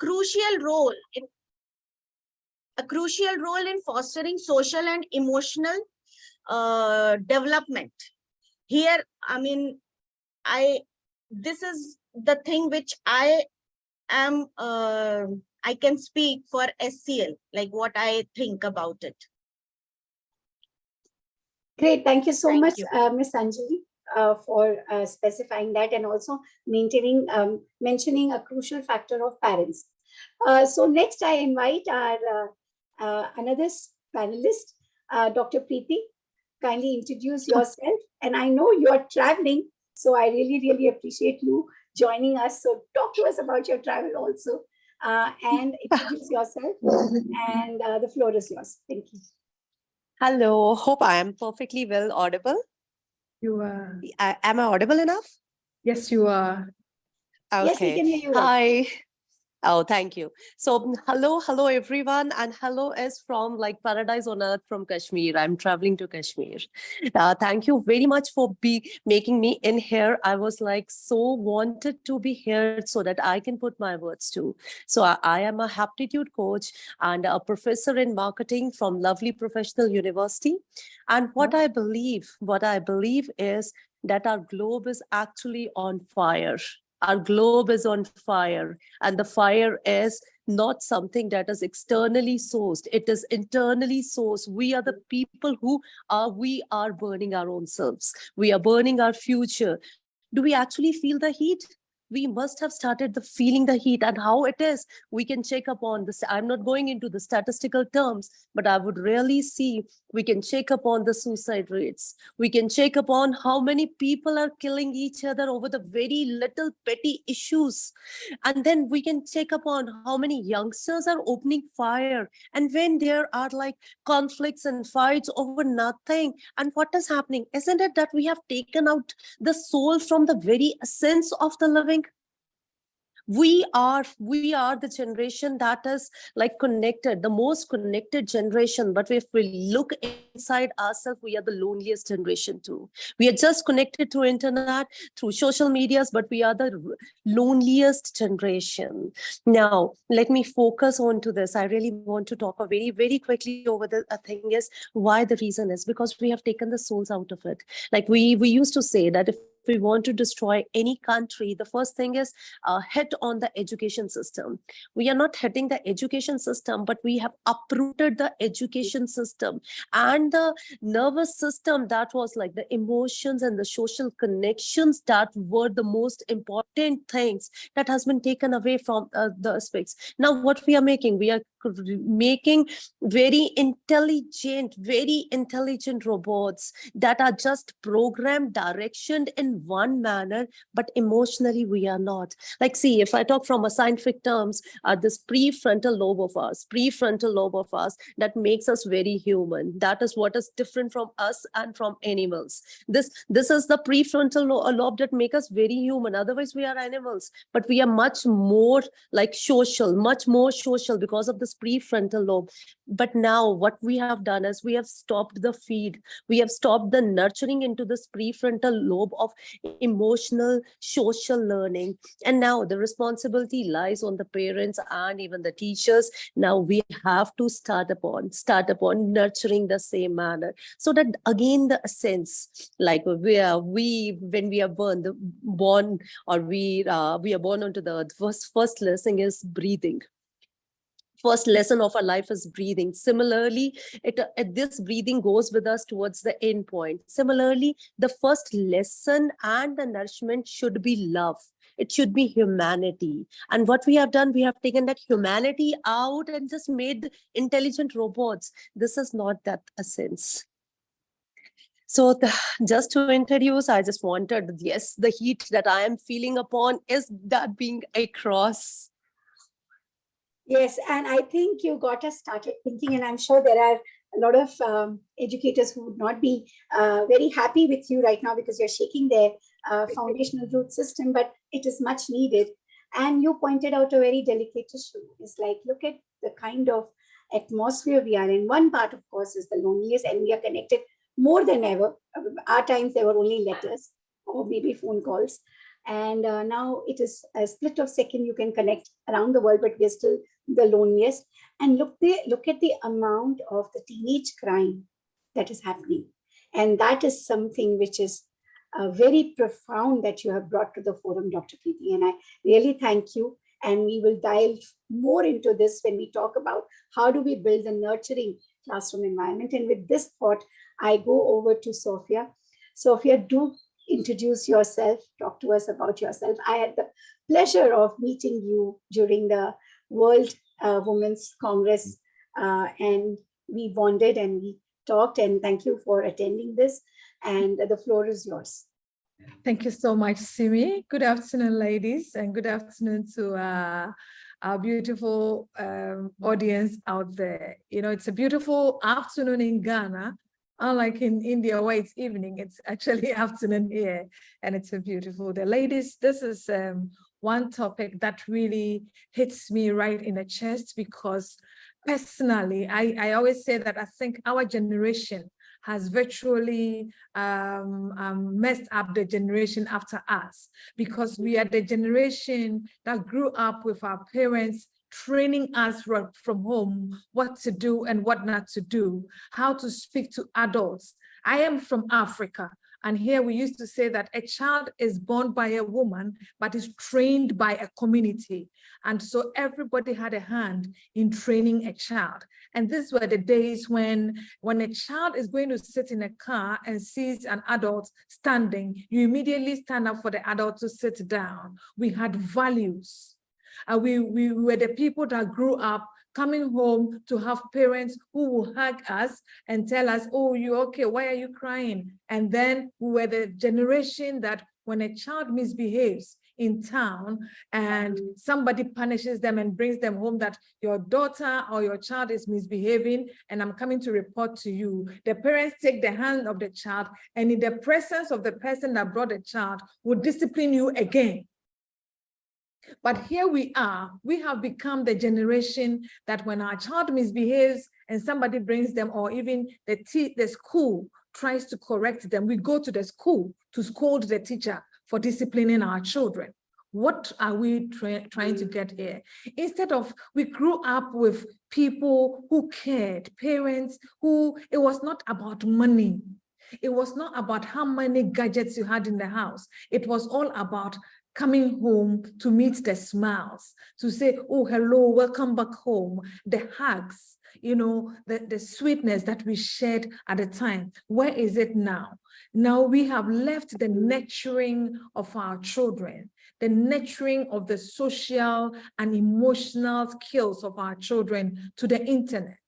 crucial role in fostering social and emotional development. Here, I mean, this is the thing which I am, I can speak for SEL, like what I think about it. Great, thank you so Thank much, you. Ms. Anjali, for specifying that and also mentioning a crucial factor of parents. So next I invite our another panelist, Dr. Preeti. Kindly introduce yourself. And I know you are traveling, so I really, really appreciate you joining us. So talk to us about your travel also, and introduce yourself. And the floor is yours. Thank you. Hello, hope I am perfectly well audible. You are. Am I audible enough? Yes, you are. Okay. Yes, we can hear you. Hi. Oh, thank you. So hello everyone, and hello is from like paradise on earth from Kashmir. I'm traveling to Kashmir. Thank you very much for making me in here. I was like so wanted to be here so that I can put my words to. So I am a aptitude coach and a professor in marketing from lovely professional university. And what I believe is that our globe is actually on fire. Our globe is on fire, and the fire is not something that is externally sourced. It is internally sourced. We are the people we are burning our own selves. We are burning our future. Do we actually feel the heat? We must have started feeling the heat, and how it is. We can check upon this. I'm not going into the statistical terms, but I would really see we can check upon the suicide rates. We can check upon how many people are killing each other over the very little petty issues. And then we can check upon how many youngsters are opening fire. And when there are like conflicts and fights over nothing, and what is happening? Isn't it that we have taken out the soul from the very essence of the living? We are the generation that is like connected, the most connected generation. But if we look inside ourselves, we are the loneliest generation too. We are just connected to internet, through social medias, but we are the loneliest generation. Now, let me focus on to this. I really want to talk very, very quickly over the thing is why. The reason is because we have taken the souls out of it. Like we used to say that if we want to destroy any country, the first thing is hit on the education system. We are not hitting the education system, but we have uprooted the education system and the nervous system that was like the emotions and the social connections that were the most important things that has been taken away from the aspects. Now what we are making very intelligent robots that are just programmed, directioned in one manner, but emotionally we are not. Like, see, if I talk from a scientific terms, this prefrontal lobe of us that makes us very human. That is what is different from us and from animals. This is the prefrontal lobe that make us very human. Otherwise we are animals, but we are much more like social, much more social because of this prefrontal lobe. But now what we have done is we have stopped the feed. We have stopped the nurturing into this prefrontal lobe of emotional social learning. And now the responsibility lies on the parents and even the teachers. Now we have to start upon nurturing the same manner, so that again the essence, like when we are born onto the earth, first lesson is breathing. First lesson of our life is breathing. Similarly, this breathing goes with us towards the end point. Similarly, the first lesson and the nourishment should be love. It should be humanity. And what we have done, we have taken that humanity out and just made intelligent robots. This is not that essence. So just to introduce, I just wanted, yes, the heat that I am feeling upon is that being across. Yes, and I think you got us started thinking, and I'm sure there are a lot of educators who would not be very happy with you right now because you're shaking their foundational root system, but it is much needed. And you pointed out a very delicate issue. It's like, look at the kind of atmosphere we are in. One part, of course, is the loneliness, and we are connected more than ever. Our times, there were only letters or maybe phone calls. And now it is a split of second, you can connect around the world, but we're still the loneliest. And look at the amount of the teenage crime that is happening. And that is something which is very profound that you have brought to the forum, Dr. Preeti. And I really thank you. And we will dive more into this when we talk about how do we build a nurturing classroom environment. And with this thought, I go over to Sophia. Sophia, do introduce yourself, talk to us about yourself. I had the pleasure of meeting you during the World Women's Congress, and we bonded and we talked, and thank you for attending this, and the floor is yours. Thank you so much, Simi. Good afternoon, ladies, and good afternoon to our beautiful audience out there. You know, it's a beautiful afternoon in Ghana. Unlike in India where it's evening, it's actually afternoon here, and it's a beautiful day. Ladies, this is one topic that really hits me right in the chest, because personally, I always say that I think our generation has virtually messed up the generation after us, because we are the generation that grew up with our parents training us from home what to do and what not to do, how to speak to adults. I am from Africa, and here we used to say that a child is born by a woman, but is trained by a community. And so everybody had a hand in training a child. And these were the days when a child is going to sit in a car and sees an adult standing, you immediately stand up for the adult to sit down. We had values. We were the people that grew up coming home to have parents who will hug us and tell us, oh, you okay? Why are you crying? And then we were the generation that when a child misbehaves in town and somebody punishes them and brings them home, that your daughter or your child is misbehaving and I'm coming to report to you, the parents take the hand of the child and in the presence of the person that brought the child will discipline you again. But here we are, we have become the generation that when our child misbehaves and somebody brings them, or even the school tries to correct them, we go to the school to scold the teacher for disciplining our children. What are we trying to get here? Instead of, we grew up with people who cared, parents who, it was not about money. It was not about how many gadgets you had in the house. It was all about coming home to meet the smiles, to say, oh, hello, welcome back home, the hugs, you know, the sweetness that we shared at the time. Where is it now? Now we have left the nurturing of our children, the nurturing of the social and emotional skills of our children to the internet.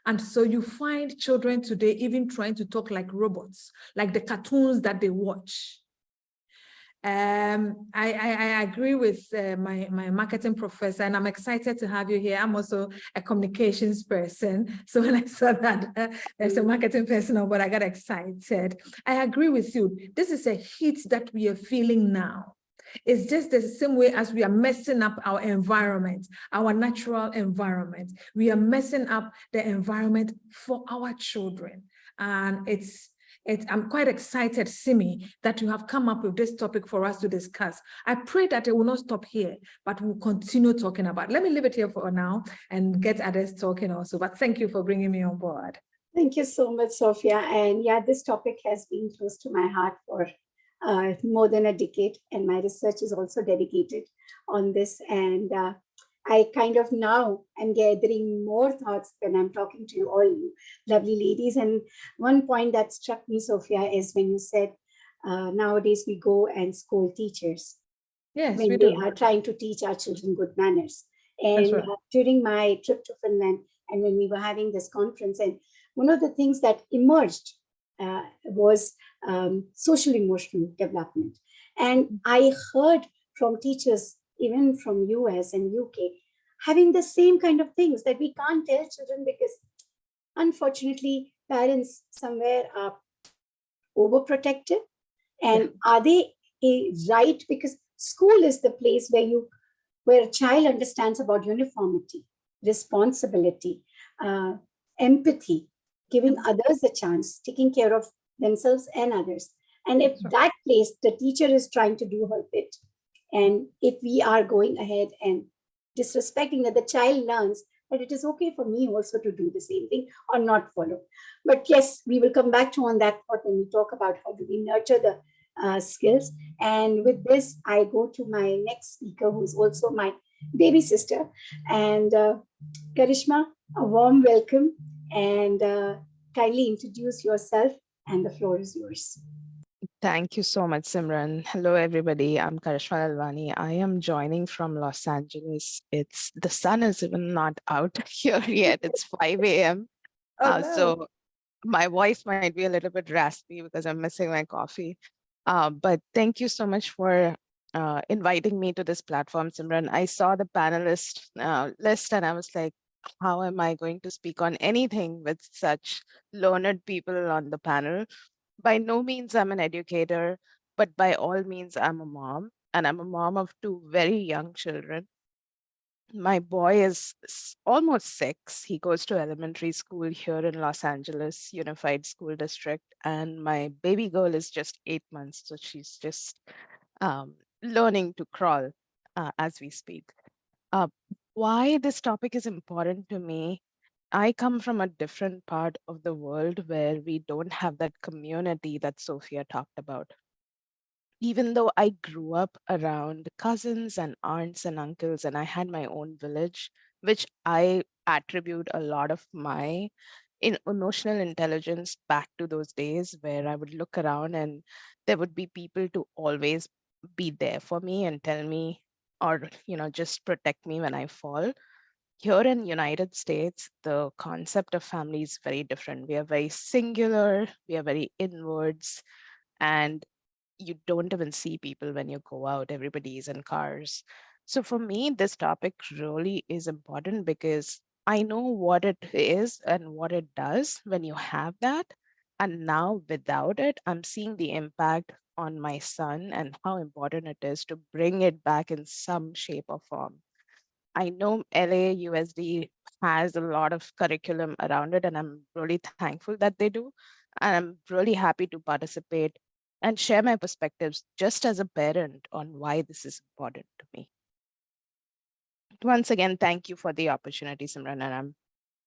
And so you find children today even trying to talk like robots, like the cartoons that they watch. I agree with my marketing professor, and I'm excited to have you here. I'm also a communications person. So when I saw that there's a marketing person on board, I got excited. I agree with you. This is a heat that we are feeling now. It's just the same way as we are messing up our environment, our natural environment. We are messing up the environment for our children. And I'm quite excited, Simi, that you have come up with this topic for us to discuss. I pray that it will not stop here, but we'll continue talking about it. Let me leave it here for now and get others talking also. But thank you for bringing me on board. Thank you so much, Sophia. And yeah, this topic has been close to my heart for more than a decade, and my research is also dedicated on this. And I kind of now am gathering more thoughts when I'm talking to you all, you lovely ladies. And one point that struck me, Sophia, is when you said nowadays we go and scold teachers. Yes, when they are trying to teach our children good manners. And right. During my trip to Finland, and when we were having this conference, and one of the things that emerged was social emotional development. And I heard from teachers, even from US and UK, having the same kind of things, that we can't tell children because unfortunately parents somewhere are overprotective. And are they right? Because school is the place where a child understands about uniformity, responsibility, empathy, giving others a chance, taking care of themselves and others. And if That's right. that place, the teacher is trying to do her bit, and if we are going ahead and disrespecting that, the child learns that it is okay for me also to do the same thing or not follow. But yes, we will come back to on that thought when we talk about how do we nurture the skills. And with this, I go to my next speaker, who's also my baby sister. And Karishma, a warm welcome, and kindly introduce yourself, and the floor is yours. Thank you so much, Simran. Hello, everybody. I'm Karishma Alvani. I am joining from Los Angeles. The sun is even not out here yet. It's 5 a.m. Oh, no. So my voice might be a little bit raspy because I'm missing my coffee. But thank you so much for inviting me to this platform, Simran. I saw the panelist list and I was like, how am I going to speak on anything with such learned people on the panel? By no means I'm an educator, but by all means I'm a mom, and I'm a mom of two very young children. My boy is almost 6. He goes to elementary school here in Los Angeles Unified School District, and my baby girl is just 8 months, so she's just learning to crawl as we speak. Uh, why this topic is important to me, I come from a different part of the world where we don't have that community that Sophia talked about. Even though I grew up around cousins and aunts and uncles, and I had my own village, which I attribute a lot of my emotional intelligence back to those days where I would look around and there would be people to always be there for me and tell me or just protect me when I fall. Here in United States, the concept of family is very different. We are very singular, we are very inwards, and you don't even see people when you go out. Everybody is in cars. So for me, this topic really is important because I know what it is and what it does when you have that. And now without it, I'm seeing the impact on my son and how important it is to bring it back in some shape or form. I know LAUSD has a lot of curriculum around it, and I'm really thankful that they do. And I'm really happy to participate and share my perspectives just as a parent on why this is important to me. Once again, thank you for the opportunity, Simran, and I'm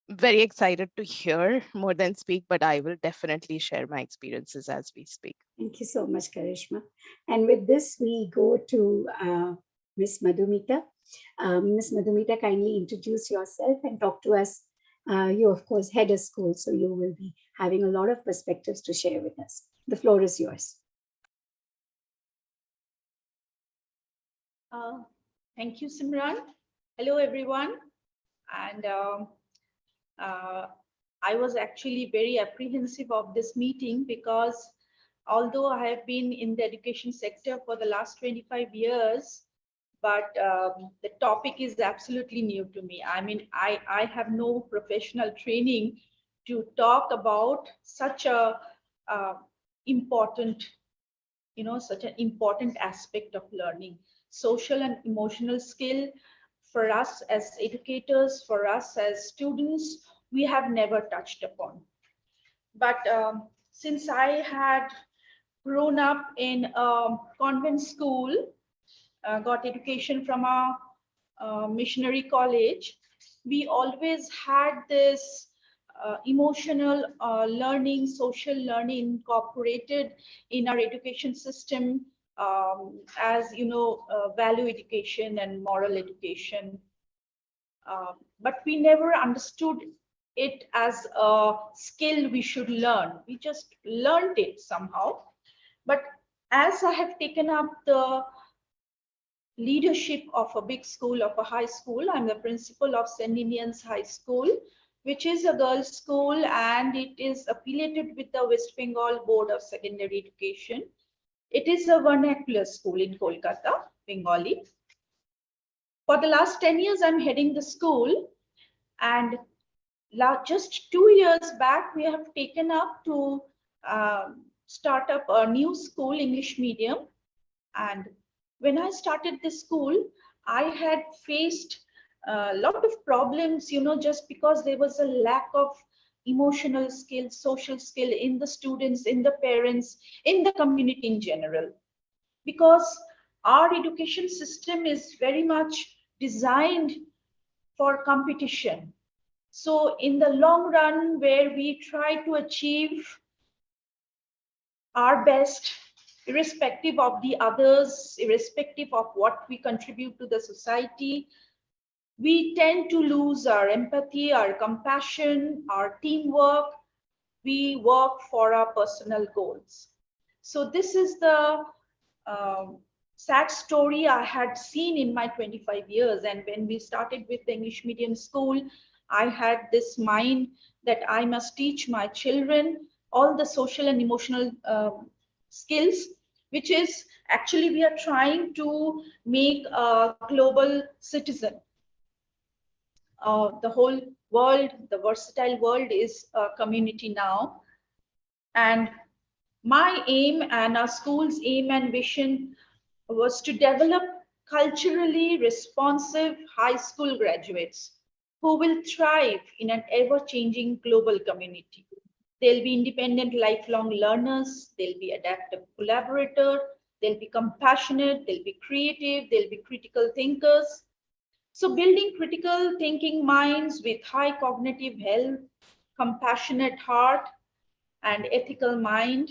very excited to hear more than speak, but I will definitely share my experiences as we speak. Thank you so much, Karishma. And with this, we go to Ms. Madhumita. Ms. Madhumita, kindly introduce yourself and talk to us. You, of course, head a school, so you will be having a lot of perspectives to share with us. The floor is yours. Thank you, Simran. Hello, everyone. And I was actually very apprehensive of this meeting because although I have been in the education sector for the last 25 years, but the topic is absolutely new to me. I mean, I have no professional training to talk about such a important, such an important aspect of learning. Social and emotional skill for us as educators, for us as students, we have never touched upon. But since I had grown up in a convent school, got education from a missionary college, we always had this emotional learning, social learning incorporated in our education system, as value education and moral education. But we never understood it as a skill we should learn. We just learned it somehow. But as I have taken up the leadership of a big school, of a high school, I'm the principal of St. Ninian's High School, which is a girls' school, and it is affiliated with the West Bengal Board of Secondary Education. It is a vernacular school in Kolkata, Bengali. For the last 10 years, I'm heading the school, and just 2 years back, we have taken up to start up a new school, English medium. And when I started this school, I had faced a lot of problems, just because there was a lack of emotional skill, social skill in the students, in the parents, in the community in general. Because our education system is very much designed for competition. So in the long run, where we try to achieve our best, irrespective of the others, irrespective of what we contribute to the society, we tend to lose our empathy, our compassion, our teamwork. We work for our personal goals. So this is the sad story I had seen in my 25 years. And when we started with the English medium school, I had this mind that I must teach my children all the social and emotional skills, which is actually we are trying to make a global citizen. The whole world, the versatile world is a community now. And my aim and our school's aim and vision was to develop culturally responsive high school graduates who will thrive in an ever-changing global community. They'll be independent lifelong learners, they'll be adaptive collaborators, they'll be compassionate, they'll be creative, they'll be critical thinkers. So building critical thinking minds with high cognitive health, compassionate heart, and ethical mind,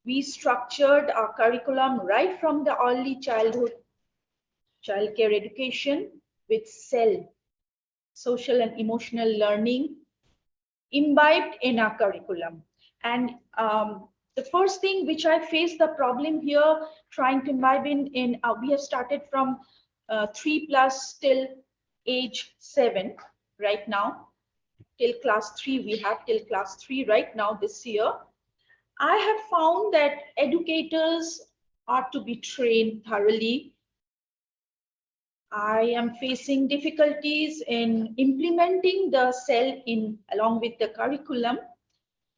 we structured our curriculum right from the early childhood, childcare education with SEL, social and emotional learning, imbibed in our curriculum. And the first thing which I faced the problem here, trying to imbibe in we have started from 3+ till age 7 right now, till class 3, we have till class 3 right now this year. I have found that educators are to be trained thoroughly. I am facing difficulties in implementing the SEL along with the curriculum,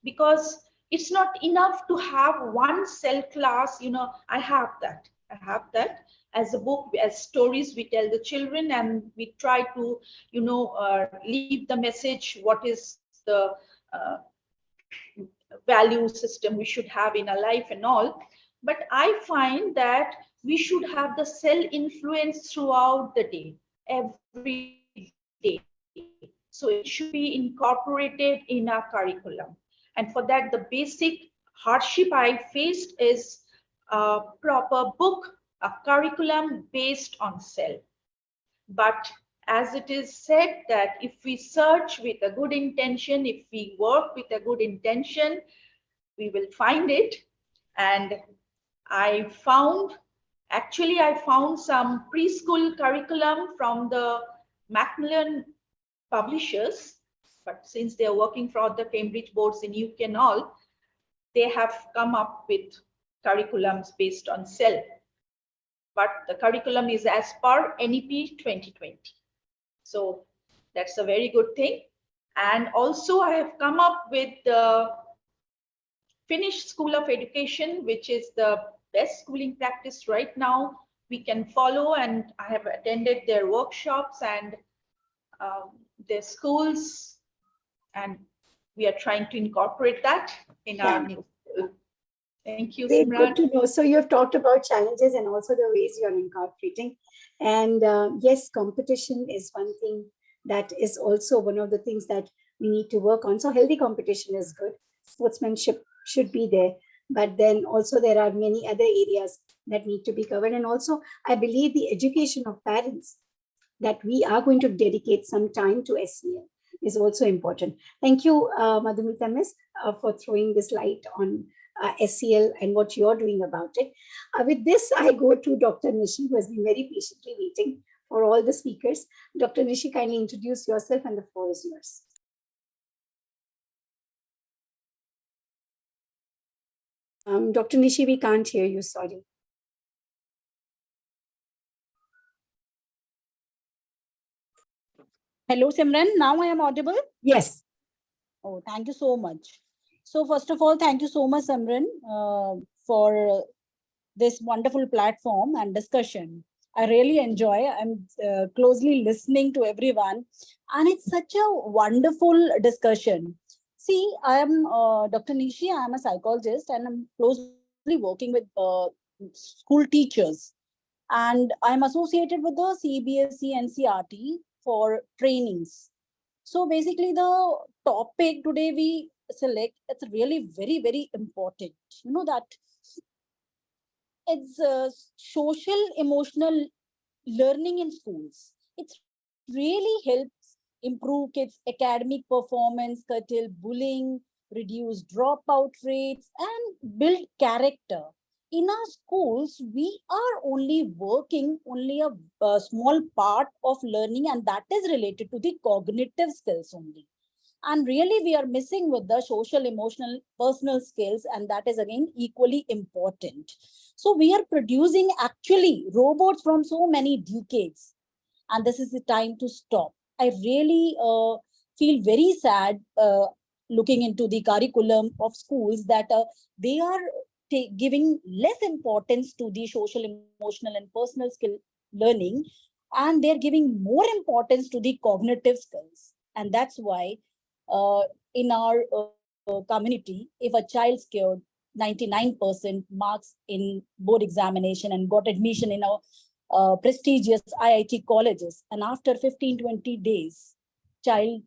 because it's not enough to have one SEL class. I have that as a book, as stories we tell the children, and we try to leave the message, what is the value system we should have in our life and all. But I find that we should have the SEL influence throughout the day, every day. So it should be incorporated in our curriculum. And for that, the basic hardship I faced is a proper book, a curriculum based on SEL. But as it is said that if we search with a good intention, if we work with a good intention, we will find it. And I found some preschool curriculum from the Macmillan publishers, but since they are working for the Cambridge boards in UK and all, they have come up with curriculums based on SEL. But the curriculum is as per NEP 2020. So that's a very good thing. And also I have come up with the Finnish School of Education, which is the best schooling practice right now we can follow. And I have attended their workshops and their schools, and we are trying to incorporate that in our new school. Thank you, Very Simran. good to know. So you have talked about challenges and also the ways you are incorporating. And yes, competition is one thing that is also one of the things that we need to work on. So healthy competition is good. Sportsmanship should be there. But then also there are many other areas that need to be covered. And also, I believe the education of parents, that we are going to dedicate some time to SEL, is also important. Thank you, Madhumita Miss, for throwing this light on SEL and what you're doing about it. With this, I go to Dr. Nishi, who has been very patiently waiting for all the speakers. Dr. Nishi, kindly introduce yourself and the floor is yours. Dr. Nishi, we can't hear you, sorry. Hello, Simran. Now I am audible? Yes. Oh, thank you so much. So first of all, thank you so much, Simran, for this wonderful platform and discussion. I really enjoy. I'm closely listening to everyone, and it's such a wonderful discussion. See, I am Dr. Nishi. I am a psychologist, and I'm closely working with school teachers. And I'm associated with the CBSE NCRT for trainings. So basically, the topic today we select, it's really very, very important. You know that it's social emotional learning in schools. It really helps improve kids' academic performance, curtail bullying, reduce dropout rates, and build character. In our schools, we are only working only a small part of learning, and that is related to the cognitive skills only. And really, we are missing with the social, emotional, personal skills, and that is again equally important. So we are producing actually robots from so many decades, and this is the time to stop. I really feel very sad looking into the curriculum of schools that they are giving less importance to the social, emotional, and personal skill learning, and they're giving more importance to the cognitive skills. And that's why in our community, if a child scored 99% marks in board examination and got admission in a prestigious IIT colleges, and after 15, 20 days, child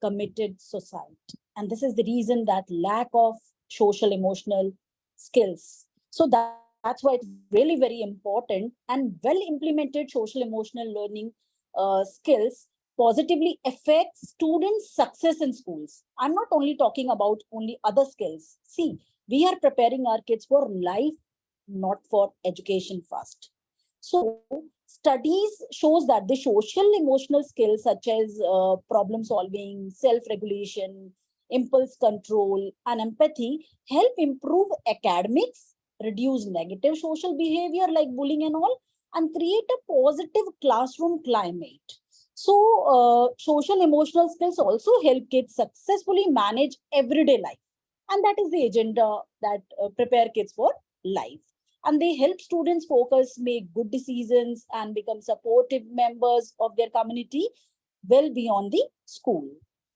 committed suicide. And this is the reason that lack of social emotional skills. So that's why it's really very important, and well implemented social emotional learning skills positively affects students' success in schools. I'm not only talking about only other skills. See, we are preparing our kids for life, not for education first. So studies shows that the social emotional skills such as problem solving, self-regulation, impulse control, and empathy help improve academics, reduce negative social behavior like bullying and all, and create a positive classroom climate. So social emotional skills also help kids successfully manage everyday life. And that is the agenda that prepare kids for life, and they help students focus, make good decisions, and become supportive members of their community well beyond the school.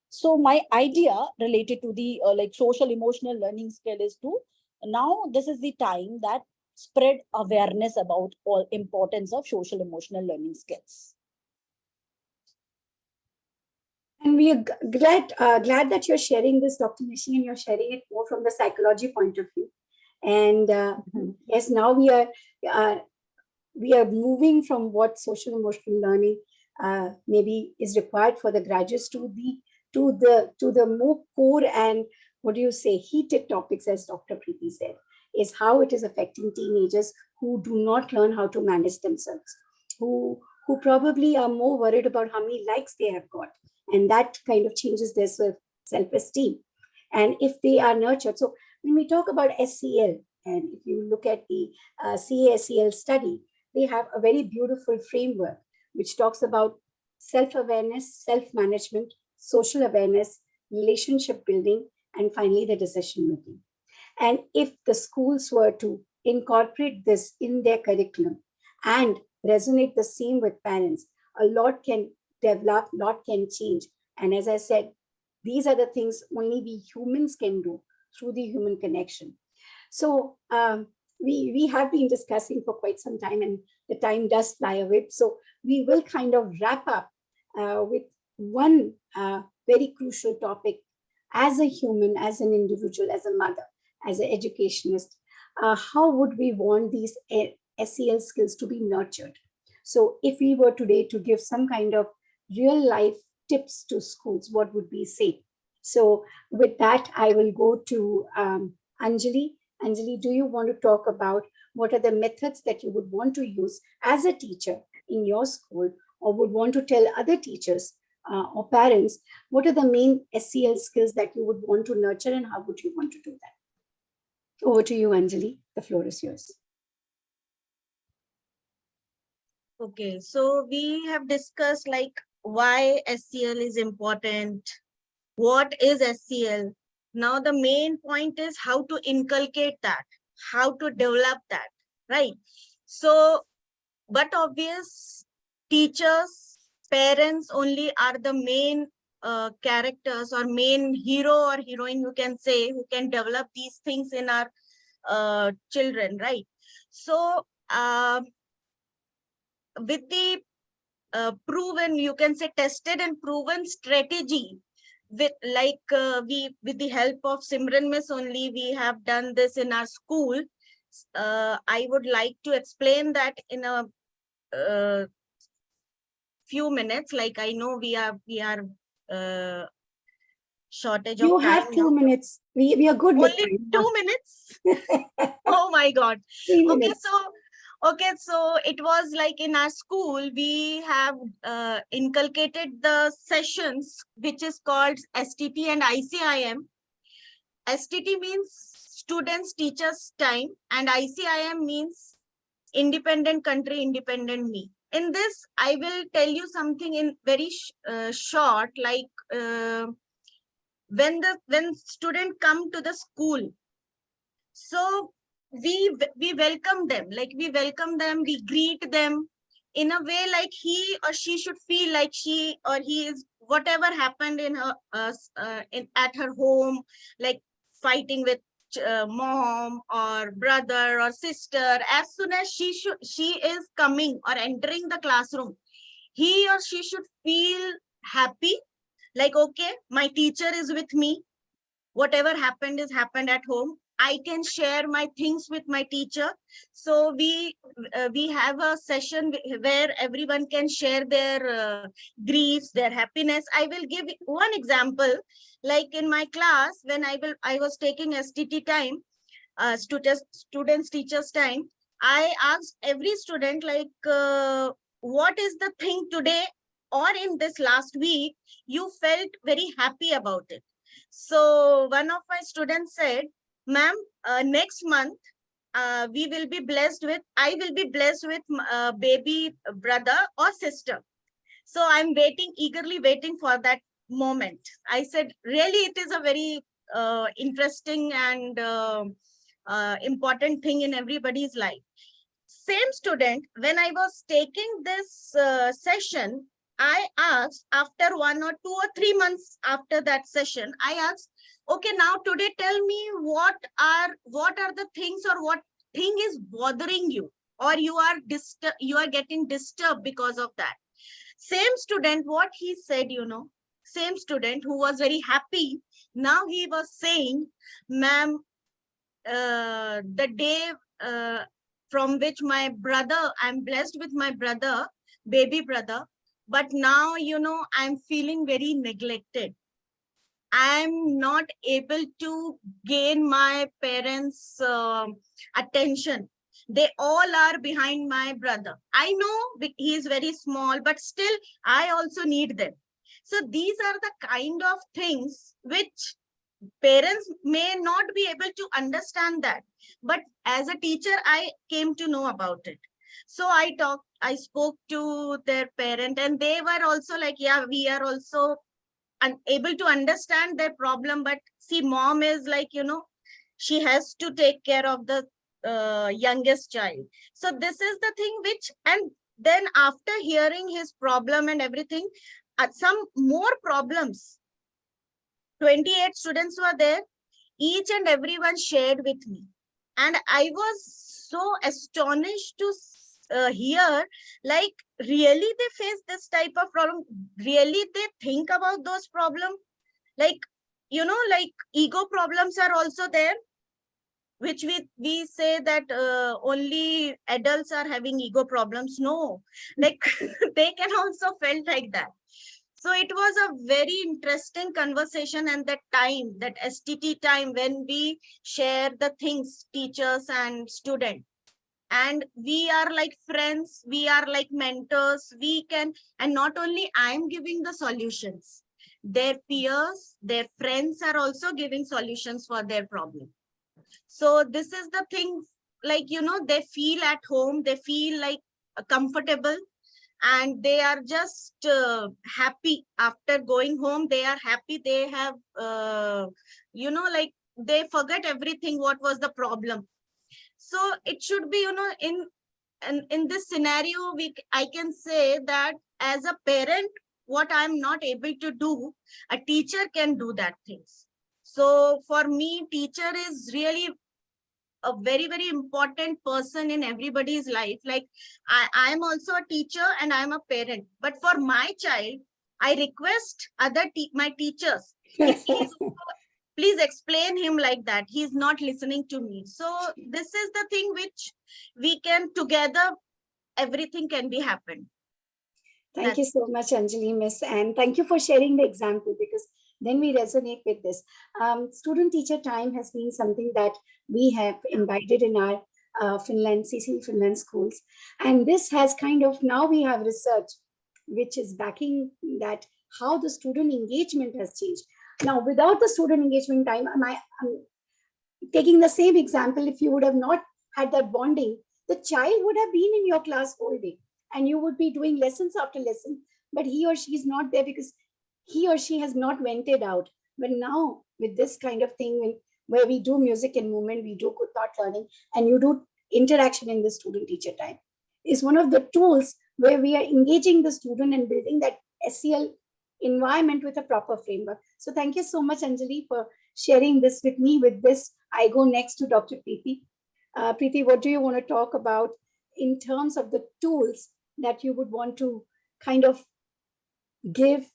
So my idea related to the like social emotional learning skill is to, now this is the time that spread awareness about all importance of social emotional learning skills. And we are glad that you're sharing this, Dr. Nishi, and you're sharing it more from the psychology point of view. And yes, now we are moving from what social emotional learning maybe is required for the graduates to the more core and, what do you say, heated topics, as Dr. Preeti said, is how it is affecting teenagers who do not learn how to manage themselves, who probably are more worried about how many likes they have got, and that kind of changes their self-esteem. And if they are nurtured, so when we talk about SEL, and if you look at the CASEL study, they have a very beautiful framework which talks about self-awareness, self-management, social awareness, relationship building, and finally the decision making. And if the schools were to incorporate this in their curriculum and resonate the same with parents, a lot can develop, a lot can change. And as I said, these are the things only we humans can do through the human connection. So we have been discussing for quite some time, and the time does fly away. So we will kind of wrap up with one very crucial topic. As a human, as an individual, as a mother, as an educationist, how would we want these SEL skills to be nurtured? So if we were today to give some kind of real life tips to schools, what would we say? So with that, I will go to Anjali. Anjali, do you want to talk about what are the methods that you would want to use as a teacher in your school, or would want to tell other teachers or parents, what are the main SEL skills that you would want to nurture, and how would you want to do that? Over to you, Anjali. The floor is yours. Okay, so we have discussed like why SEL is important, what is SEL. Now the main point is how to inculcate that, how to develop that, right? So but obvious teachers, parents only are the main characters or main hero or heroine, you can say, who can develop these things in our children, right? So with the proven, you can say tested and proven strategy, with with the help of Simran Miss only, we have done this in our school. I would like to explain that in a few minutes. Like, I know we are shortage of You time have 2 now. minutes. We are good with Only time. 2 minutes. Oh my God. 3 Okay, minutes. so it was like in our school, we have inculcated the sessions, which is called STT and ICIM. STT means students, teachers time, and ICIM means independent country, independent me. In this, I will tell you something in very short, like when student come to the school, so we welcome them, we greet them in a way like he or she should feel like she or he is, whatever happened in her at her home, like fighting with mom or brother or sister, as soon as she is coming or entering the classroom, he or she should feel happy, like, okay, my teacher is with me, whatever happened is happened at home, I can share my things with my teacher. So we have a session where everyone can share their griefs, their happiness. I will give one example. Like in my class, when I was taking STT time, students teachers time, I asked every student, like, what is the thing today or in this last week you felt very happy about it. So one of my students said, ma'am, next month we will be blessed with, I will be blessed with baby brother or sister. So I'm waiting, eagerly waiting for that moment. I said, really, it is a very interesting and important thing in everybody's life. Same student, when I was taking this session, I asked after 1 or 2 or 3 months after that session, I asked, okay, now today tell me what are the things or what thing is bothering you, or you are getting disturbed because of that. Same student, what he said, same student who was very happy, now he was saying, ma'am, the day from which my brother, I'm blessed with my brother, baby brother, but now, I'm feeling very neglected. I'm not able to gain my parents' attention. They all are behind my brother. I know he is very small, but still, I also need them. So these are the kind of things which parents may not be able to understand that, but as a teacher I came to know about it. So I spoke to their parent, and they were also like, yeah, we are also unable to understand their problem, but see, mom is like, she has to take care of the youngest child. So this is the thing which, and then after hearing his problem and everything, some more problems, 28 students were there, each and everyone shared with me, and I was so astonished to hear, like, really they face this type of problem, really they think about those problems, like, like ego problems are also there, which we say that only adults are having ego problems. No, like they can also felt like that. So it was a very interesting conversation, and that time, that STT time, when we share the things, teachers and student, and we are like friends, we are like mentors, we can, and not only I'm giving the solutions, their peers, their friends are also giving solutions for their problem. So this is the thing, like, they feel at home, they feel like comfortable, and they are just happy after going home. They are happy, they have like, they forget everything what was the problem. So it should be, in and in this scenario, I can say that as a parent, what I'm not able to do, a teacher can do that things. So for me, teacher is really a very, very important person in everybody's life. Like I'm also a teacher and I'm a parent, but for my child, I request my teachers, please explain him like that. He's not listening to me. So this is the thing which we can together, everything can be happened. Thank you so much, Anjali, Miss, and thank you for sharing the example, because then we resonate with this. Student-teacher time has been something that we have invited in our CC Finland schools, and this has kind of, now we have research which is backing that how the student engagement has changed. Now, without the student engagement time, I'm taking the same example. If you would have not had that bonding, the child would have been in your class all day and you would be doing lessons after lesson, but he or she is not there because he or she has not vented out. But now with this kind of thing, where we do music and movement, we do good thought learning, and you do interaction in the student teacher time, is one of the tools where we are engaging the student and building that SEL environment with a proper framework. So thank you so much, Anjali, for sharing this with me. With this, I go next to Dr. Preeti. Preeti, what do you want to talk about in terms of the tools that you would want to kind of give,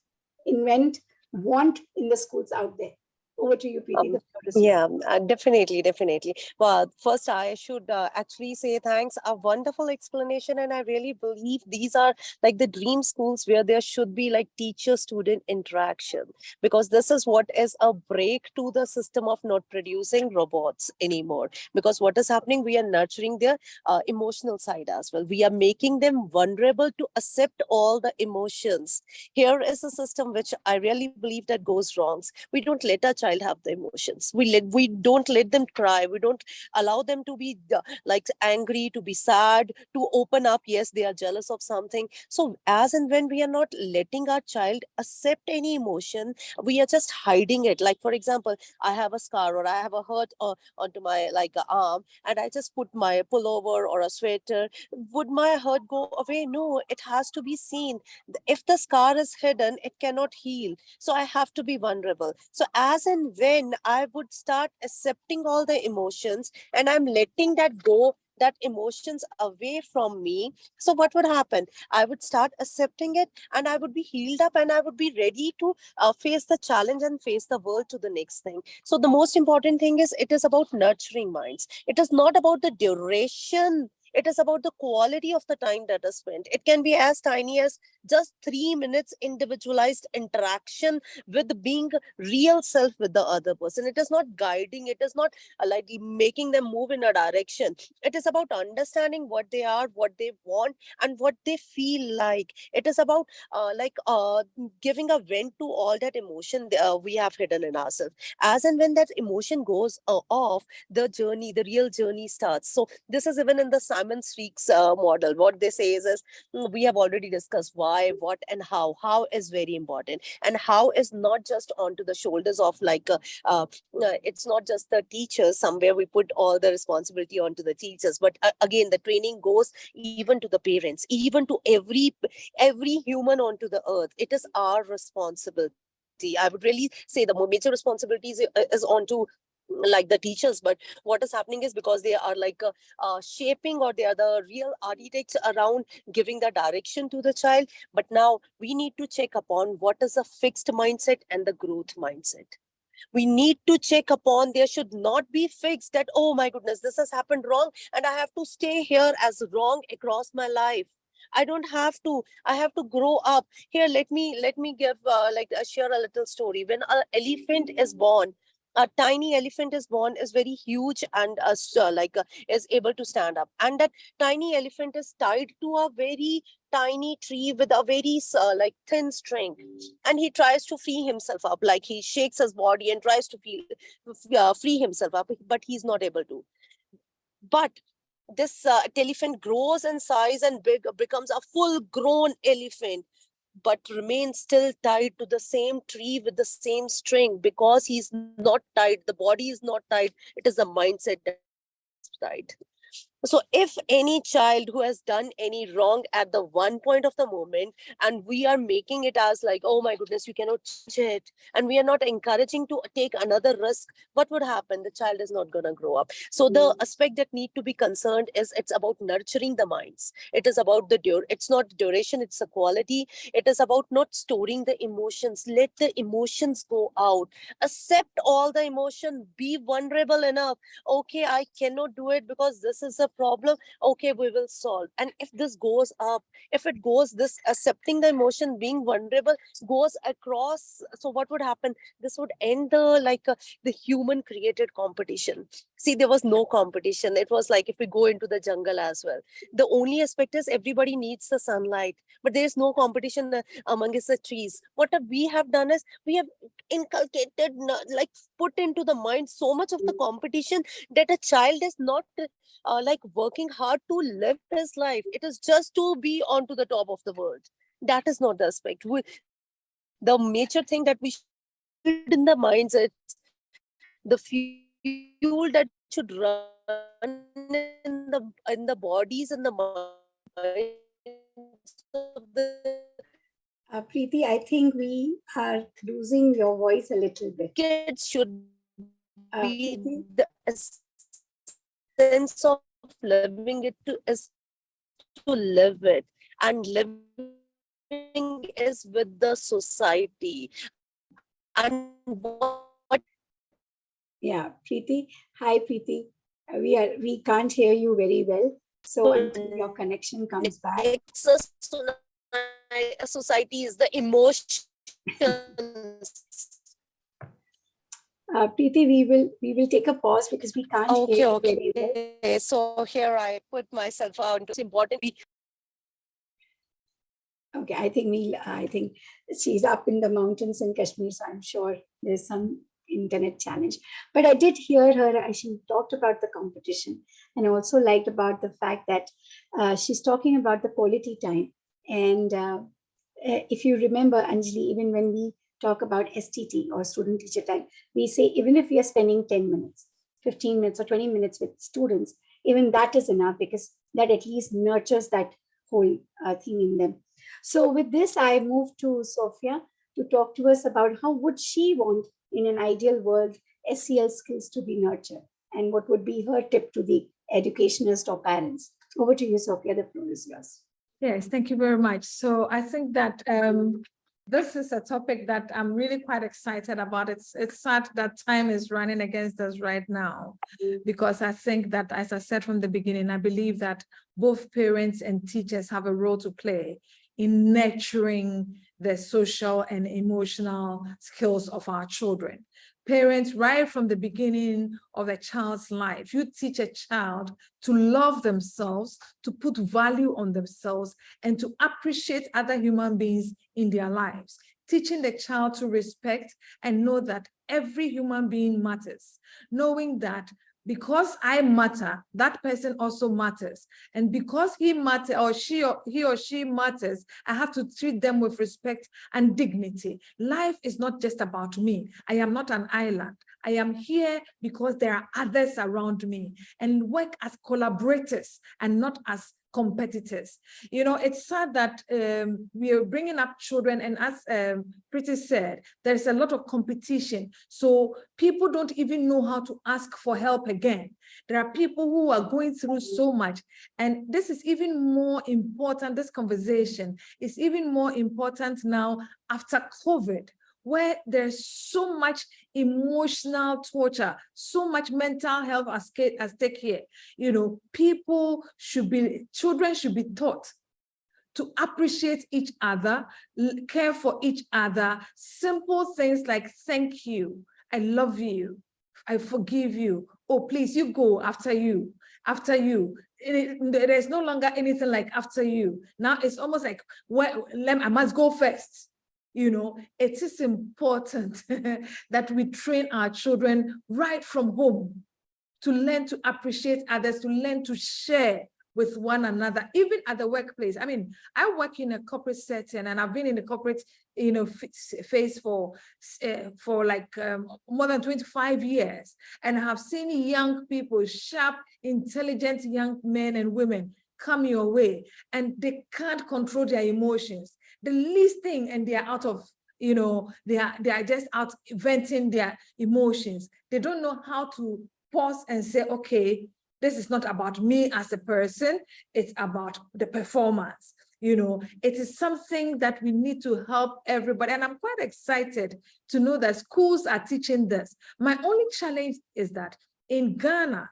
invent, want in the schools out there? Over to you, Preeti. Yeah, definitely. Well, first I should actually say thanks. A wonderful explanation, and I really believe these are like the dream schools where there should be like teacher-student interaction, because this is what is a break to the system of not producing robots anymore. Because what is happening, we are nurturing their emotional side as well. We are making them vulnerable to accept all the emotions. Here is a system which I really believe that goes wrong. We don't let our child have the emotions. We don't let them cry. We don't allow them to be like angry, to be sad, to open up. Yes, they are jealous of something. So as and when we are not letting our child accept any emotion, we are just hiding it. Like for example, I have a scar or I have a hurt onto my arm, and I just put my pullover or a sweater. Would my hurt go away? No, it has to be seen. If the scar is hidden, it cannot heal. So I have to be vulnerable. So as and when I would start accepting all the emotions and I'm letting that go, that emotions away from me, so what would happen? I would start accepting it and I would be healed up and I would be ready to face the challenge and face the world to the next thing. So the most important thing is, it is about nurturing minds. It is not about the duration. It is about the quality of the time that is spent. It can be as tiny as just 3 minutes individualized interaction with being real self with the other person. It is not guiding. It is not like making them move in a direction. It is about understanding what they are, what they want, and what they feel like. It is about giving a vent to all that emotion we have hidden in ourselves. As and when that emotion goes off, the journey, the real journey starts. So this is even in the Simon Streak's model. What they say is we have already discussed why, what, and how. How is very important, and how is not just onto the shoulders of it's not just the teachers. Somewhere we put all the responsibility onto the teachers, but again, the training goes even to the parents, even to every human onto the earth. It is our responsibility. I would really say the major responsibility is onto like the teachers, but what is happening is, because they are shaping, or they are the real architects around giving the direction to the child. But now we need to check upon what is a fixed mindset and the growth mindset. We need to check upon, there should not be fixed that, oh my goodness, this has happened wrong and I have to stay here as wrong across my life. I don't have to. I have to grow up. Here, let me give share a little story. When an elephant is born, a tiny elephant is born, is very huge and is able to stand up, and that tiny elephant is tied to a very tiny tree with a very thin string, and he tries to free himself up. Like, he shakes his body and tries to free himself up, but he's not able to. But this elephant grows in size and becomes a full grown elephant, but remains still tied to the same tree with the same string, because he's not tied. The body is not tied. It is the mindset that's tied. So if any child who has done any wrong at the one point of the moment, and we are making it as like, oh my goodness, you cannot change it, and we are not encouraging to take another risk, what would happen? The child is not going to grow up. So the aspect that need to be concerned is it's about nurturing the minds. It is about it's not duration, it's a quality. It is about not storing the emotions. Let the emotions go out. Accept all the emotion. Be vulnerable enough. Okay, I cannot do it because this is a problem. Okay, we will solve. And if this goes up, if it goes, this accepting the emotion, being vulnerable goes across, so what would happen? This would end the human created competition. See, there was no competition. It was like if we go into the jungle as well, the only aspect is everybody needs the sunlight, but there is no competition amongst the trees. What we have done is we have inculcated, like put into the mind so much of the competition that a child is not like working hard to live his life. It is just to be onto the top of the world. That is not the aspect. The major thing that we should build in the minds, it's the fuel that should run in the bodies and the minds of the Preeti, I think we are losing your voice a little bit. kids should be Preeti? the sense of living it to is to live it, and living is with the society. And what Yeah, Preeti. Hi, Preeti. We can't hear you very well. So until your connection comes back. a society is the emotions. Preeti, we will take a pause because we can't hear you very well. Okay. So here I put myself out. It's important. Okay, I think she's up in the mountains in Kashmir, so I'm sure there's some internet challenge. But I did hear her. She talked about the competition, and also liked about the fact that she's talking about the quality time. And if you remember, Anjali, even when we talk about STT or student teacher time, we say even if we are spending 10 minutes, 15 minutes, or 20 minutes with students, even that is enough, because that at least nurtures that whole thing in them. So with this, I move to Sophia to talk to us about how would she want in an ideal world SEL skills to be nurtured, and what would be her tip to the educationist or parents. Over to you, Sophia. The floor is yours. Yes, thank you very much. So I think that this is a topic that I'm really quite excited about. It's sad that time is running against us right now, because I think that, as I said from the beginning, I believe that both parents and teachers have a role to play in nurturing the social and emotional skills of our children. Parents, right from the beginning of a child's life, you teach a child to love themselves, to put value on themselves, and to appreciate other human beings in their lives. Teaching the child to respect and know that every human being matters, knowing that because I matter, that person also matters. And because he matters, or he or she matters, I have to treat them with respect and dignity. Life is not just about me. I am not an island. I am here because there are others around me, and work as collaborators and not as competitors. You know, it's sad that we are bringing up children, and as Preeti said, there's a lot of competition. So people don't even know how to ask for help again. There are people who are going through so much, and this is even more important. This conversation is even more important now after COVID, where there's so much emotional torture, so much mental health at stake here. You know, children should be taught to appreciate each other, care for each other, simple things like thank you, I love you, I forgive you, oh, please, you go, after you. There's no longer anything like after you. Now it's almost like, well, I must go first. You know, it is important that we train our children right from home to learn to appreciate others, to learn to share with one another, even at the workplace. I mean, I work in a corporate setting, and I've been in the corporate faced for like more than 25 years, and have seen young people, sharp, intelligent young men and women come your way, and they can't control their emotions. The least thing, and they are out of, they are just out venting their emotions. They don't know how to pause and say, okay, this is not about me as a person, it's about the performance. It is something that we need to help everybody. And I'm quite excited to know that schools are teaching this. My only challenge is that in Ghana,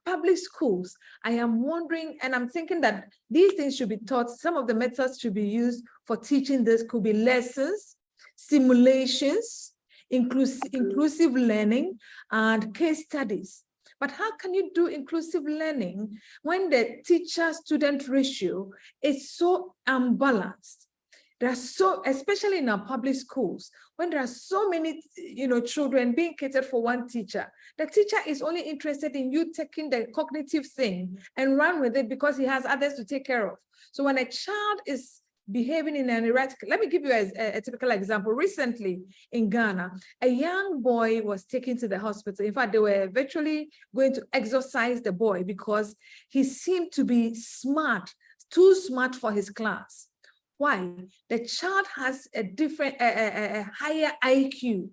public schools, I am wondering, and I'm thinking that these things should be taught. Some of the methods should be used for teaching this could be lessons, simulations, inclusive learning, and case studies. But how can you do inclusive learning when the teacher-student ratio is so unbalanced? There are especially in our public schools, when there are so many, children being catered for one teacher, the teacher is only interested in you taking the cognitive thing and run with it because he has others to take care of. So when a child is behaving in an erratic, let me give you a typical example. Recently in Ghana, a young boy was taken to the hospital. In fact, they were virtually going to exorcise the boy because he seemed to be smart, too smart for his class. Why? The child has a higher IQ,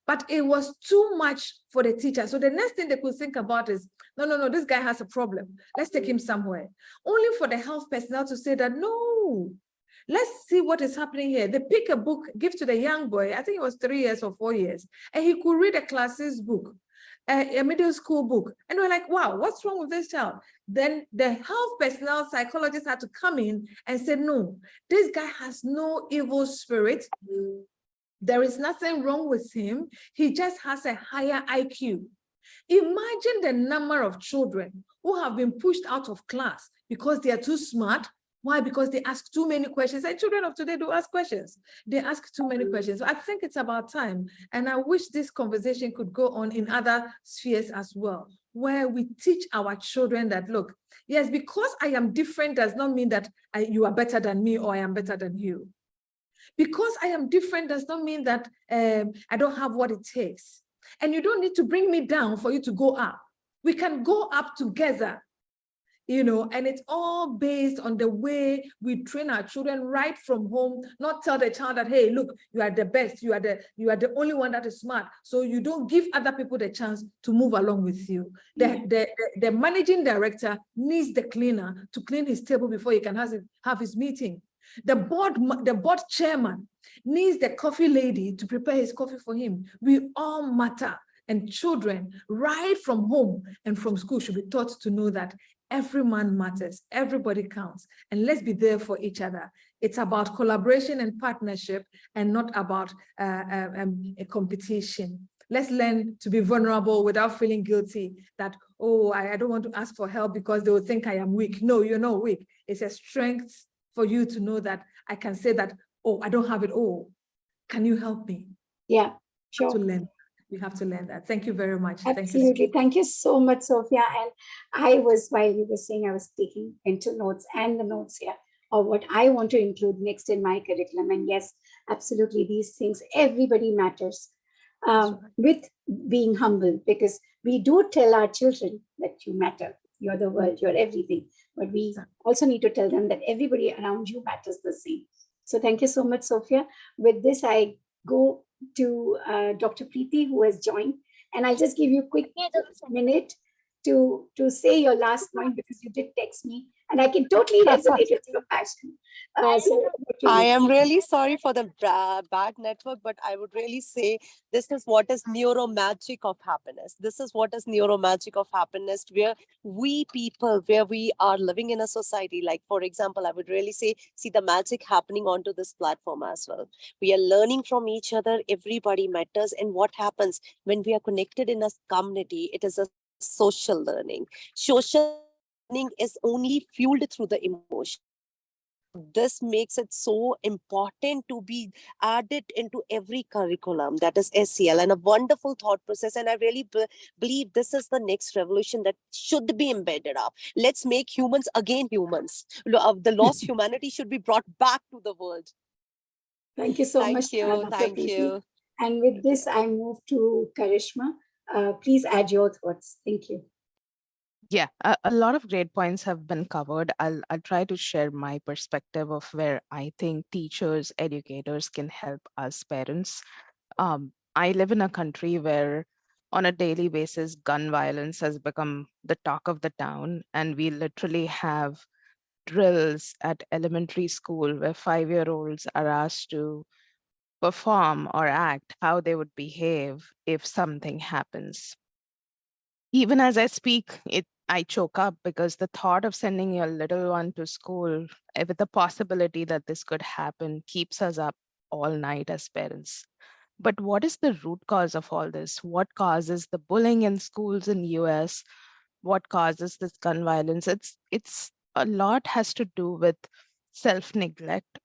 but it was too much for the teacher. So the next thing they could think about is, no, this guy has a problem. Let's take him somewhere. Only for the health personnel to say that, no, let's see what is happening here. They pick a book, give to the young boy, I think it was 3 years or 4 years, and he could read a class's book, a middle school book. And we're like, wow, what's wrong with this child? Then the health personnel, psychologists had to come in and say, no, this guy has no evil spirit. There is nothing wrong with him. He just has a higher IQ. Imagine the number of children who have been pushed out of class because they are too smart. Why? Because they ask too many questions. And children of today do ask questions. They ask too many questions. So I think it's about time. And I wish this conversation could go on in other spheres as well, where we teach our children that, look, yes, because I am different does not mean that you are better than me or I am better than you. Because I am different does not mean that I don't have what it takes. And you don't need to bring me down for you to go up. We can go up together. And it's all based on the way we train our children right from home, not tell the child that, hey, look, you are the best, you are the only one that is smart. So you don't give other people the chance to move along with you. The managing director needs the cleaner to clean his table before he can have his meeting. The board chairman needs the coffee lady to prepare his coffee for him. We all matter. And children, right from home and from school, should be taught to know that every man matters, everybody counts, and let's be there for each other. It's about collaboration and partnership and not about a competition. Let's learn to be vulnerable without feeling guilty that, oh, I don't want to ask for help because they will think I am weak. No, you're not weak. It's a strength for you to know that I can say that, oh, I don't have it all. Can you help me? Yeah, sure. To learn. We have to learn that. Thank you very much. Absolutely. Thank you so much, Sophia. And while you were saying, I was taking into notes and the notes here of what I want to include next in my curriculum. And yes, absolutely, these things, everybody matters. With being humble, because we do tell our children that you matter, you're the world, you're everything. But we also need to tell them that everybody around you matters the same. So thank you so much, Sophia. With this, I go to Dr. Preeti, who has joined. And I'll just give you a quick minute to say your last point, because you did text me and I can totally resonate with your passion. I am really sorry for the bad network, but I would really say this is what is neuromagic of happiness. This is what is neuromagic of happiness, where we people, where we are living in a society, like, for example, I would really say, see the magic happening onto this platform as well. We are learning from each other. Everybody matters. And what happens when we are connected in a community, it is a social learning. Social learning is only fueled through the emotion. This makes it so important to be added into every curriculum, that is SEL, and a wonderful thought process. And I really believe this is the next revolution that should be embedded up. Let's make humans again humans. The lost humanity should be brought back to the world. Thank you so much, Thank you. Dr. Thank Preeti. you. And with this, I move to Karishma. Please add your thoughts. Thank you. Yeah, a lot of great points have been covered. I'll try to share my perspective of where I think teachers, educators can help us parents. I live in a country where on a daily basis, gun violence has become the talk of the town. And we literally have drills at elementary school where 5-year-olds are asked to perform or act how they would behave if something happens. Even as I speak, I choke up because the thought of sending your little one to school with the possibility that this could happen keeps us up all night as parents. But what is the root cause of all this? What causes the bullying in schools in US? What causes this gun violence? It's a lot has to do with self-neglect.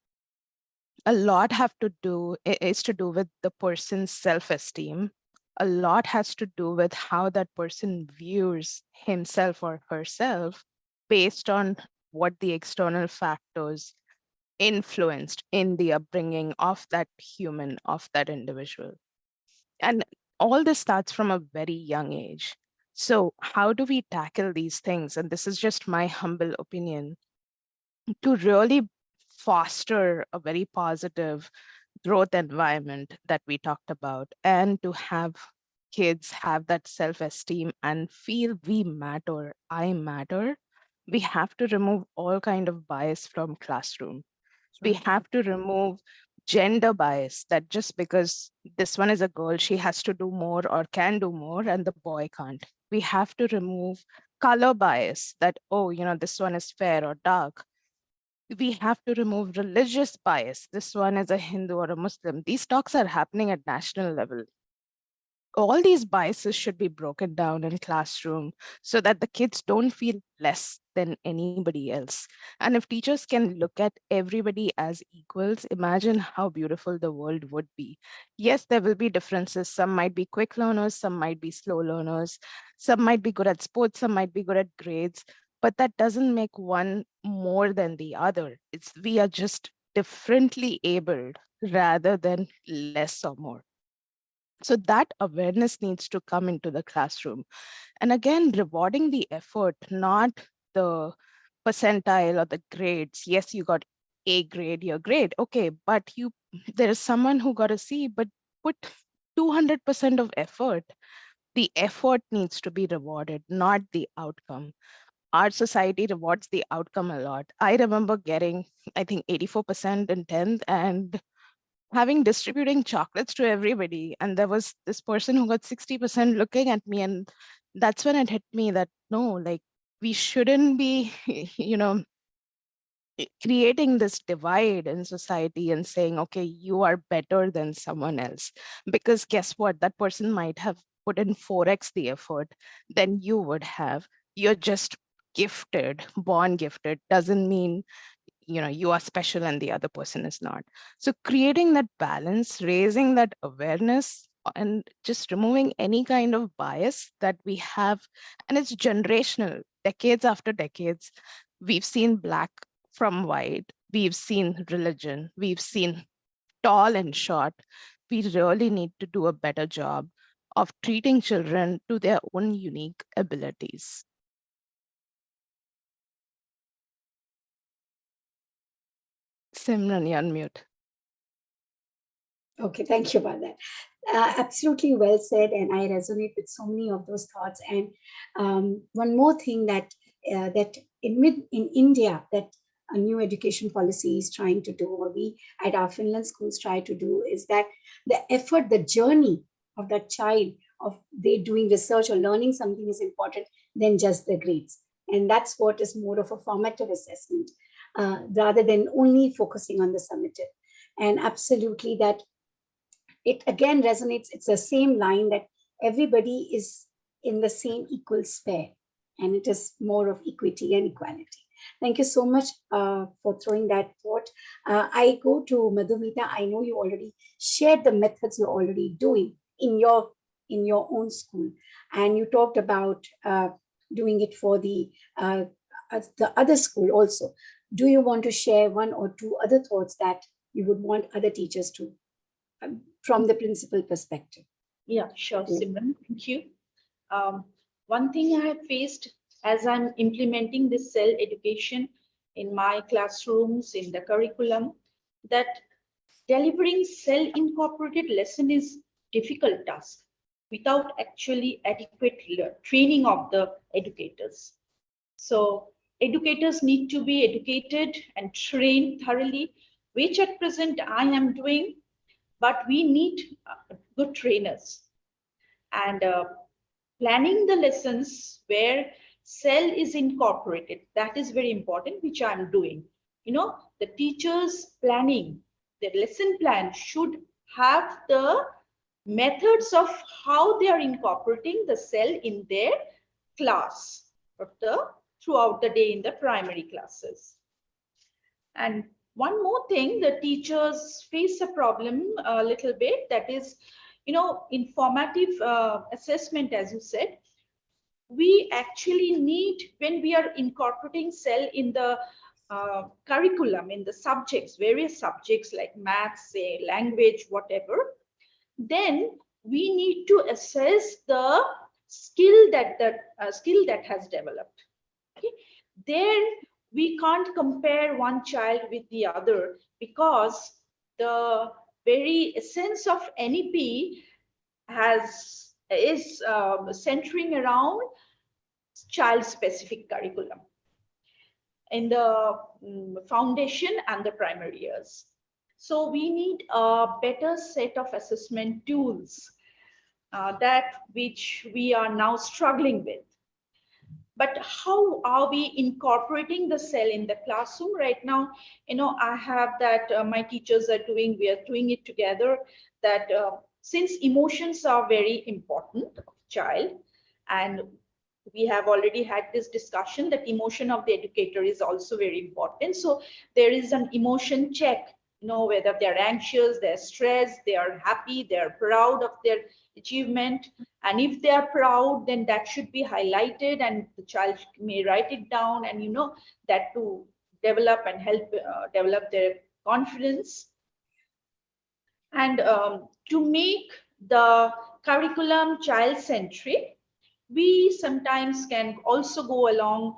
A lot have to do is to do with the person's self-esteem. A lot has to do with how that person views himself or herself based on what the external factors influenced in the upbringing of that human, of that individual. And all this starts from a very young age. So how do we tackle these things? And this is just my humble opinion, to really foster a very positive growth environment that we talked about, and to have kids have that self-esteem and feel we matter, I matter. We have to remove all kind of bias from classroom. We Right. have to remove gender bias, that just because this one is a girl, she has to do more or can do more and the boy can't. We have to remove color bias, that, oh, this one is fair or dark. We have to remove religious bias. This one is a Hindu or a Muslim. These talks are happening at national level. All these biases should be broken down in classroom so that the kids don't feel less than anybody else. And if teachers can look at everybody as equals, imagine how beautiful the world would be. Yes, there will be differences. Some might be quick learners, some might be slow learners, some might be good at sports, some might be good at grades, but that doesn't make one more than the other. It's we are just differently abled rather than less or more. So that awareness needs to come into the classroom. And again, rewarding the effort, not the percentile or the grades. Yes, you got A grade, you're great. Okay, but there is someone who got a C, but put 200% of effort. The effort needs to be rewarded, not the outcome. Our society rewards the outcome a lot. I remember getting, I think, 84% in 10th, and having distributing chocolates to everybody, and there was this person who got 60% looking at me, and that's when it hit me that no, like, we shouldn't be creating this divide in society and saying, okay, you are better than someone else, because guess what, that person might have put in 4x the effort than you would have. You're just gifted, born gifted, doesn't mean you are special and the other person is not. So creating that balance, raising that awareness, and just removing any kind of bias that we have. And it's generational. Decades after decades, we've seen black from white, we've seen religion, we've seen tall and short. We really need to do a better job of treating children to their own unique abilities. Simran, you're on mute. Okay, thank you about that. Absolutely well said, and I resonate with so many of those thoughts. And one more thing that in India, that a new education policy is trying to do, or we at our Finland schools try to do, is that the effort, the journey of that child, of they doing research or learning something, is important than just the grades. And that's what is more of a formative assessment, rather than only focusing on the summative. And absolutely, that it again resonates. It's the same line that everybody is in the same equal sphere, and it is more of equity and equality. Thank you so much for throwing that thought. I go to Madhumita. I know you already shared the methods you're already doing in your own school, and you talked about doing it for the other school also. Do you want to share one or two other thoughts that you would want other teachers to, from the principal perspective? Yeah, sure, Yeah. Simran. Thank you. One thing I have faced as I'm implementing this SEL education in my classrooms, in the curriculum, that delivering SEL incorporated lesson is difficult task without actually adequate training of the educators. So educators need to be educated and trained thoroughly, which at present I am doing, but we need good trainers. And planning the lessons where SEL is incorporated, that is very important, which I'm doing. You know, the teachers planning, the lesson plan should have the methods of how they are incorporating the SEL in their class or throughout the day in the primary classes. And one more thing, the teachers face a problem a little bit, that is, you know, informative assessment, as you said. We actually need, when we are incorporating SEL in the curriculum, in the subjects, various subjects like maths, say, language, whatever, then we need to assess the skill that has developed. Okay, there we can't compare one child with the other, because the very essence of NEP is centering around child-specific curriculum in the foundation and the primary years. So we need a better set of assessment tools that which we are now struggling with. But how are we incorporating the SEL in the classroom right now? You know, I have that my teachers are doing, we are doing it together, that since emotions are very important of child, and we have already had this discussion that emotion of the educator is also very important. So there is an emotion check, you know, whether they're anxious, they're stressed, they are happy, they're proud of their achievement. And if they are proud, then that should be highlighted and the child may write it down, and you know, that to develop and help develop their confidence. And to make the curriculum child-centric, we sometimes can also go along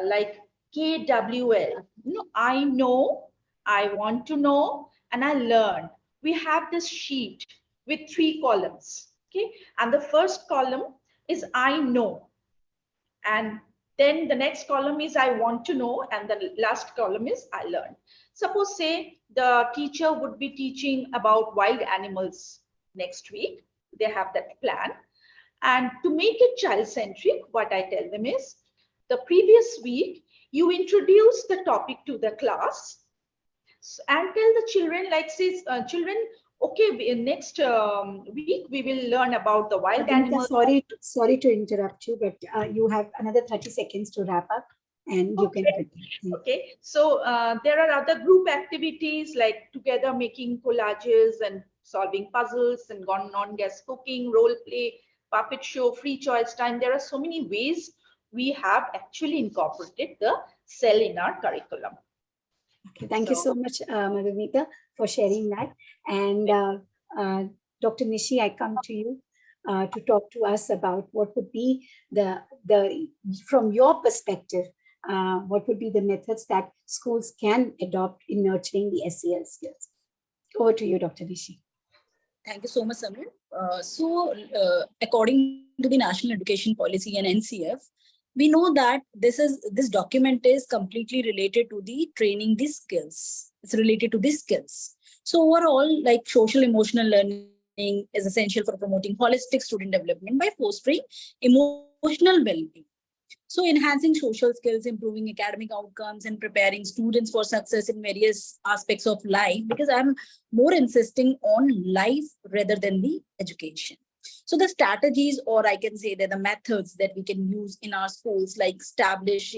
like KWL. You know, I know, I want to know, and I learn. We have this sheet with 3 columns. Okay, and the first column is I know, and then the next column is I want to know, and the last column is I learn. Suppose, say, the teacher would be teaching about wild animals next week. They have that plan. And to make it child-centric, what I tell them is, the previous week, you introduce the topic to the class and tell the children, like, say, children, okay, next week we will learn about the wild animals. Sorry to interrupt you, but you have another 30 seconds to wrap up, and you can. Okay, so there are other group activities like together making collages and solving puzzles and non-gas cooking, role play, puppet show, free choice time. There are so many ways we have actually incorporated the SEL in our curriculum. Okay, thank you so much, Madhumita, for sharing that. And Dr. Nishi, I come to you to talk to us about what would be the from your perspective, what would be the methods that schools can adopt in nurturing the SEL skills. Over to you, Dr. Nishi. Thank you so much, Samran. According to the National Education Policy and NCF, we know that this document is completely related to the training these skills. It's related to these skills. So overall, like social emotional learning is essential for promoting holistic student development by fostering emotional well-being. So enhancing social skills, improving academic outcomes, and preparing students for success in various aspects of life, because I'm more insisting on life rather than the education. So the strategies, or I can say that the methods that we can use in our schools, like establish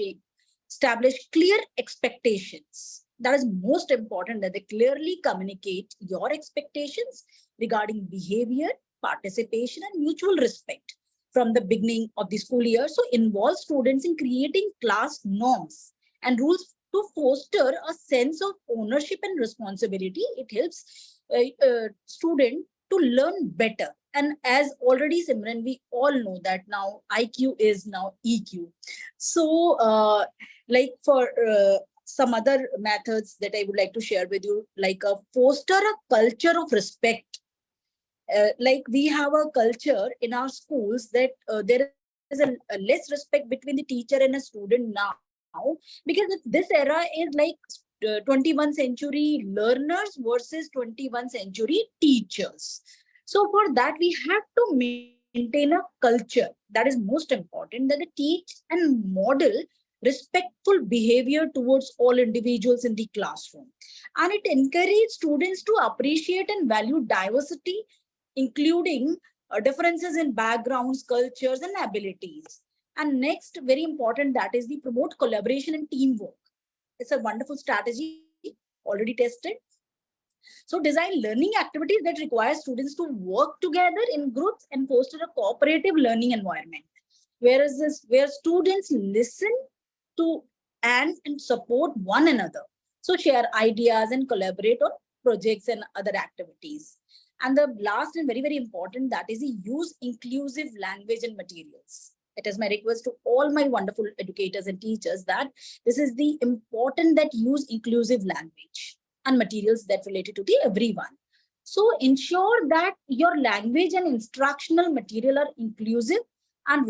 clear expectations. That is most important, that they clearly communicate your expectations regarding behavior, participation, and mutual respect from the beginning of the school year. So involve students in creating class norms and rules to foster a sense of ownership and responsibility. It helps student to learn better. And as already Simran, we all know that now IQ is now EQ. So like for some other methods that I would like to share with you, like foster a culture of respect. Like we have a culture in our schools that there is a less respect between the teacher and a student now, because this era is like 21st century learners versus 21st century teachers. So for that, we have to maintain a culture that is most important, that they teach and model respectful behavior towards all individuals in the classroom. And it encourages students to appreciate and value diversity, including differences in backgrounds, cultures, and abilities. And next, very important, that is the promote collaboration and teamwork. It's a wonderful strategy, already tested. So design learning activities that require students to work together in groups and foster a cooperative learning environment. Where students listen to and support one another. So share ideas and collaborate on projects and other activities. And the last and very, very important, that is the use inclusive language and materials. It is my request to all my wonderful educators and teachers that this is the important, that use inclusive language and materials that related to the everyone. So ensure that your language and instructional material are inclusive and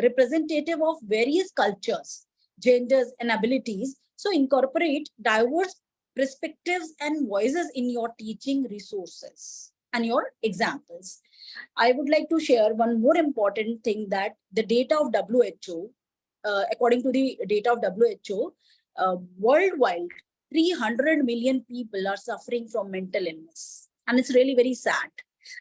representative of various cultures, genders, and abilities. So incorporate diverse perspectives and voices in your teaching resources and your examples. I would like to share one more important thing, that the data of WHO, according to the data of WHO, worldwide, 300 million people are suffering from mental illness. And it's really very sad.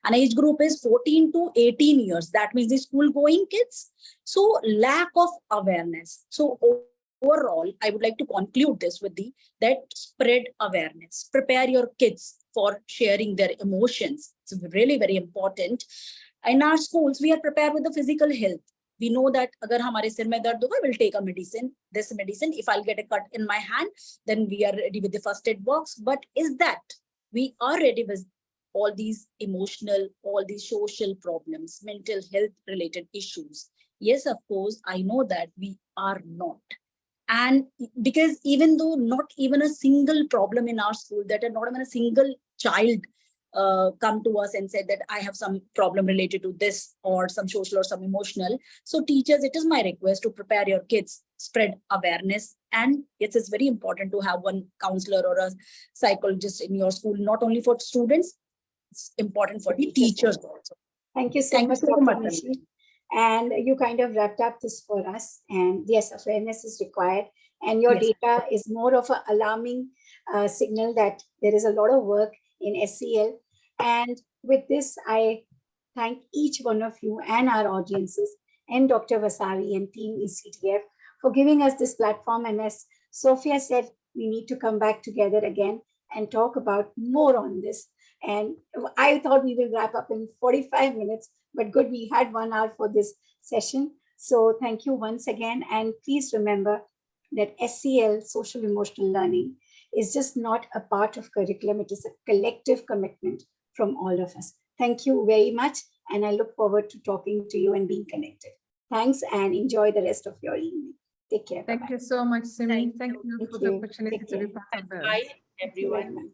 And age group is 14 to 18 years. That means the school going kids. So lack of awareness. So overall, I would like to conclude this with that spread awareness. Prepare your kids for sharing their emotions. It's really very important. In our schools, we are prepared with the physical health. We know that agar hamare sir mein dard hoga, we'll take a medicine, this medicine. If I'll get a cut in my hand, then we are ready with the first aid box. But is that we are ready with all these emotional, all these social problems, mental health related issues? Yes, of course, I know that we are not. And because even though not even a single problem in our school, that are not even a single child come to us and said that I have some problem related to this or some social or some emotional. So teachers, it is my request to prepare your kids, spread awareness. And it's very important to have one counselor or a psychologist in your school, not only for students, it's important for the teachers also. Thank you so much, Dr. Nishi. And you kind of wrapped up this for us. And yes, awareness is required. And your data is more of an alarming signal that there is a lot of work in SEL. And with this, I thank each one of you and our audiences and Dr. Vasavi and team ECDF for giving us this platform. And as Sophia said, we need to come back together again and talk about more on this. And I thought we will wrap up in 45 minutes, but good, we had 1 hour for this session. So thank you once again. And please remember that SEL, social emotional learning, is just not a part of curriculum. It is a collective commitment from all of us. Thank you very much. And I look forward to talking to you and being connected. Thanks and enjoy the rest of your evening. Take care. Thank you so much, Simi. Thank you for the opportunity to be part of this. Bye, everyone.